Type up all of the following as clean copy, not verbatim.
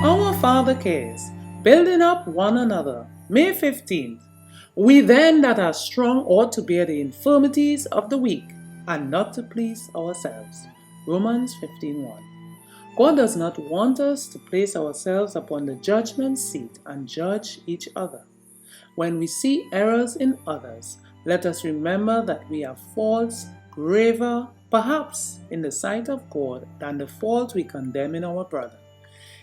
Our Father cares, building up one another. May 15th. We then that are strong ought to bear the infirmities of the weak, and not to please ourselves. Romans 15:1. God does not want us to place ourselves upon the judgment seat and judge each other. When we see errors in others, let us remember that we have faults graver, perhaps, in the sight of God than the fault we condemn in our brother.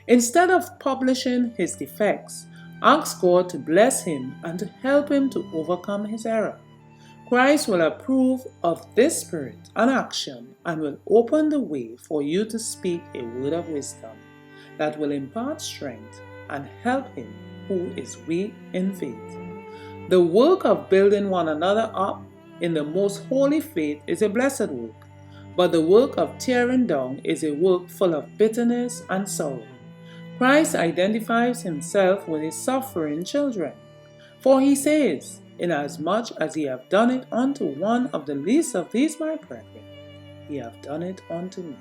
Instead of publishing his defects, ask God to bless him and to help him to overcome his error. Christ will approve of this spirit and action and will open the way for you to speak a word of wisdom that will impart strength and help him who is weak in faith. The work of building one another up in the most holy faith is a blessed work, but the work of tearing down is a work full of bitterness and sorrow. Christ identifies himself with his suffering children, for he says, "Inasmuch as ye have done it unto one of the least of these my brethren, ye have done it unto me."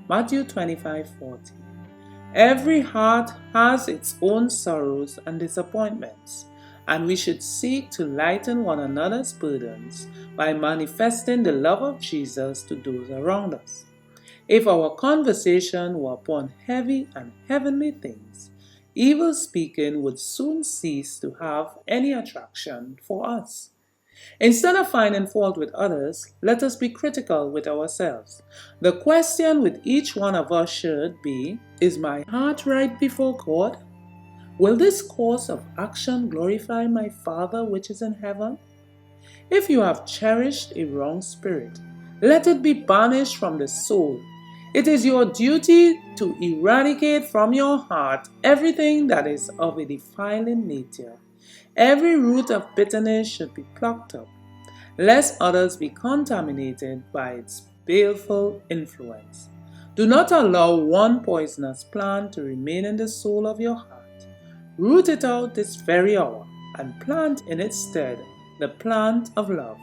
Matthew 25:40. Every heart has its own sorrows and disappointments, and we should seek to lighten one another's burdens by manifesting the love of Jesus to those around us. If our conversation were upon heavy and heavenly things, evil speaking would soon cease to have any attraction for us. Instead of finding fault with others, let us be critical with ourselves. The question with each one of us should be, is my heart right before God? Will this course of action glorify my Father which is in heaven? If you have cherished a wrong spirit, let it be banished from the soul. It is your duty to eradicate from your heart everything that is of a defiling nature. Every root of bitterness should be plucked up, lest others be contaminated by its baleful influence. Do not allow one poisonous plant to remain in the soul of your heart. Root it out this very hour and plant in its stead the plant of love.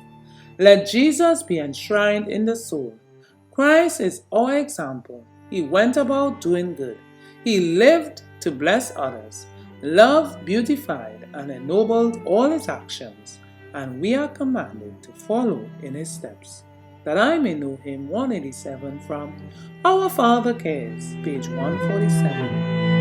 Let Jesus be enshrined in the soul. Christ is our example. He went about doing good. He lived to bless others. Love beautified and ennobled all his actions, and we are commanded to follow in his steps. That I may know him. 187 from Our Father Cares, page 147.